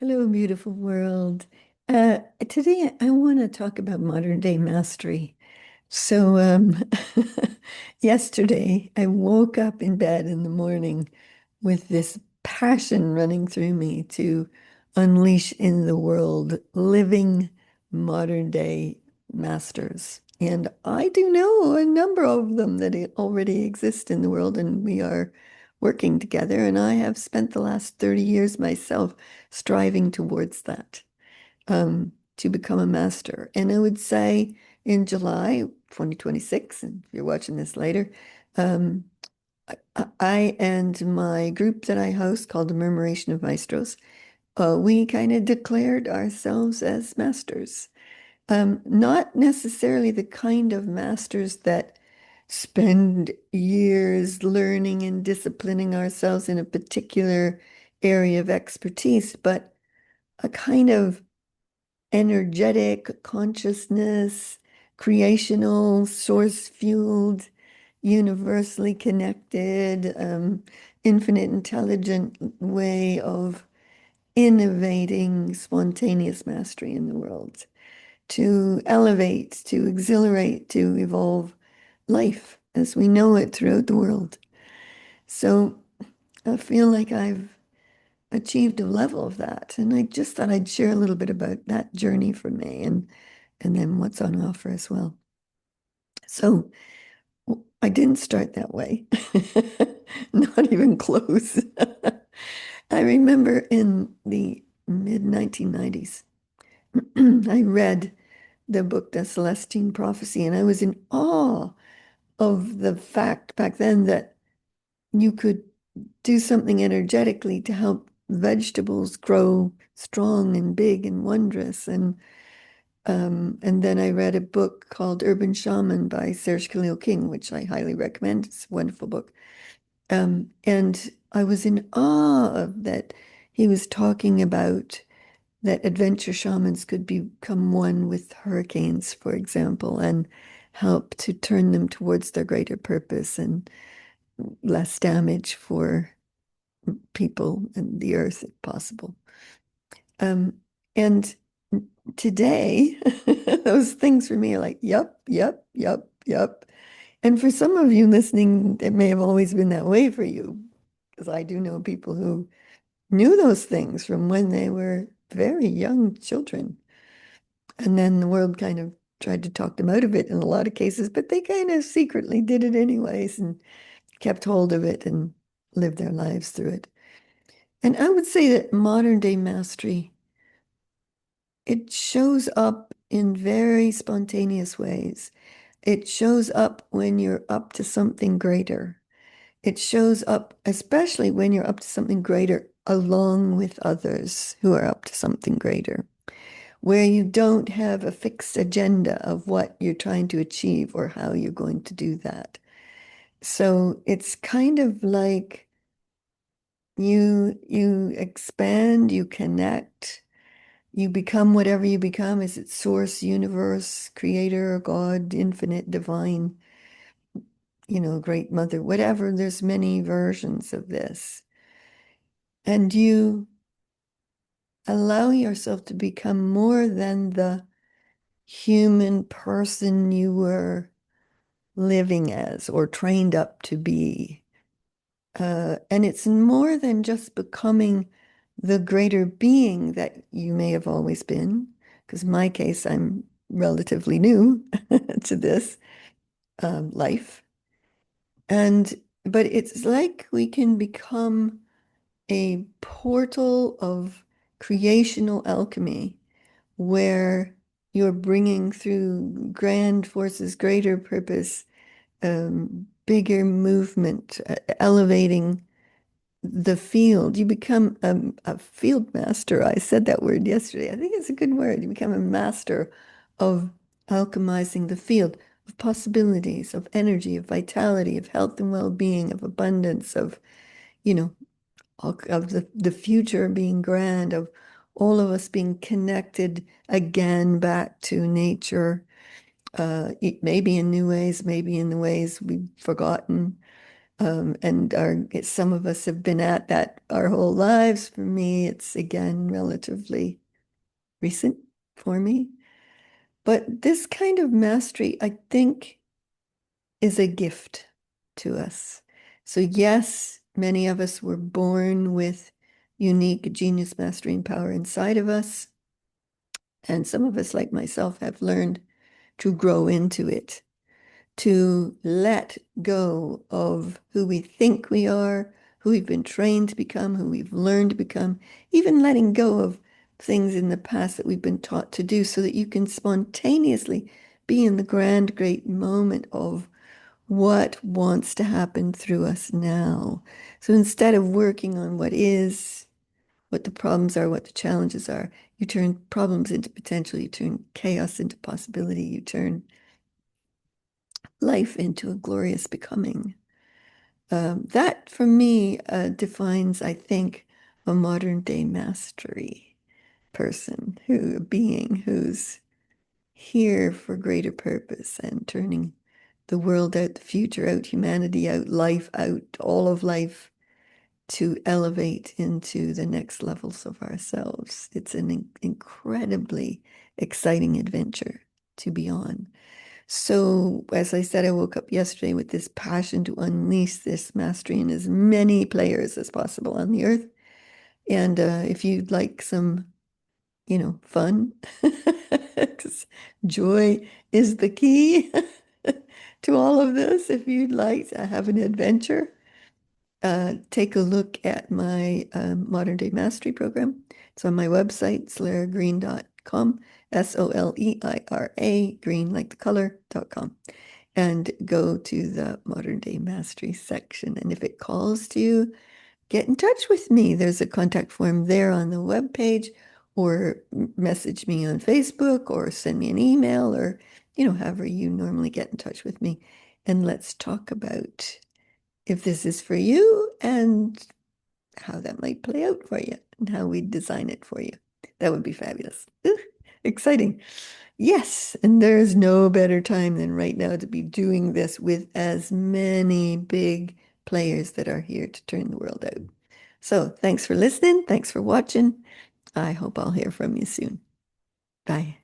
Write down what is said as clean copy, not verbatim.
Hello, beautiful world. Today I want to talk about modern day mastery. So, yesterday I woke up in bed in the morning with this passion running through me to unleash in the world living modern day masters. And I do know a number of them that already exist in the world, and we are working together. And I have spent the last 30 years myself striving towards that, to become a master. And I would say in July 2026, and if you're watching this later, um, I and my group that I host called the Murmuration of Maestros, we kind of declared ourselves as masters. Not necessarily the kind of masters that spend years learning and disciplining ourselves in a particular area of expertise, but a kind of energetic consciousness, creational, source-fueled, universally connected, infinite intelligent way of innovating spontaneous mastery in the world to elevate, to exhilarate, to evolve life as we know it throughout the world. So I feel like I've achieved a level of that. And I just thought I'd share a little bit about that journey for me and then what's on offer as well. So I didn't start that way, not even close. I remember in the mid 1990s, I read the book, The Celestine Prophecy, and I was in awe of the fact back then that you could do something energetically to help vegetables grow strong and big and wondrous. And then I read a book called Urban Shaman by Serge Khalil King, which I highly recommend. It's a wonderful book. And I was in awe of that. He was talking about that adventure shamans could become one with hurricanes, for example, and help to turn them towards their greater purpose and less damage for people and the earth if possible. Um, and today, those things for me are like, yep, yep, yep, yep. And for some of you listening, it may have always been that way for you, because I do know people who knew those things from when they were very young children. And then the world kind of tried to talk them out of it in a lot of cases, but they kind of secretly did it anyways and kept hold of it and lived their lives through it. And I would say that modern day mastery, it shows up in very spontaneous ways. It shows up when you're up to something greater. It shows up, especially when you're up to something greater along with others who are up to something greater, where you don't have a fixed agenda of what you're trying to achieve or how you're going to do that. So it's kind of like you expand, you connect, you become whatever you become. Is it source, universe, creator, God, infinite, divine, great mother, whatever. There's many versions of this. And you allow yourself to become more than the human person you were living as or trained up to be. And it's more than just becoming the greater being that you may have always been, because in my case, I'm relatively new to this life. And but it's like we can become a portal of creational alchemy where you're bringing through grand forces, greater purpose, bigger movement, elevating the field. You become a field master. I said that word yesterday. I think it's a good word. You become a master of alchemizing the field of possibilities, of energy, of vitality, of health and well-being, of abundance, of, you know, of the future being grand, of all of us being connected again back to nature, maybe in new ways, maybe in the ways we've forgotten. And some of us have been at that our whole lives. For me, it's again relatively recent for me. But this kind of mastery, I think, is a gift to us. So, yes, many of us were born with unique genius mastering power inside of us. And some of us, like myself, have learned to grow into it, to let go of who we think we are, who we've been trained to become, who we've learned to become, even letting go of things in the past that we've been taught to do so that you can spontaneously be in the grand, great moment of what wants to happen through us now. So instead of working on what is, what the problems are, what the challenges are, you turn problems into potential, you turn chaos into possibility, you turn life into a glorious becoming. That for me defines, I think, a modern day mastery person, a being who's here for greater purpose and turning the world out, the future out, humanity out, life out, all of life to elevate into the next levels of ourselves. It's an incredibly exciting adventure to be on. So, as I said, I woke up yesterday with this passion to unleash this mastery in as many players as possible on the earth. And if you'd like some, fun, because joy is the key to all of this. If you'd like to have an adventure, take a look at my Modern Day Mastery program. It's on my website, soleragreen.com, SOLEIRA, green like the color.com, and go to the Modern Day Mastery section. And if it calls to you, get in touch with me. There's a contact form there on the webpage, or message me on Facebook, or send me an email, or, however you normally get in touch with me. And let's talk about if this is for you and how that might play out for you and how we design it for you. That would be fabulous. Ooh, exciting. Yes, and there is no better time than right now to be doing this with as many big players that are here to turn the world out. So thanks for listening. Thanks for watching. I hope I'll hear from you soon. Bye.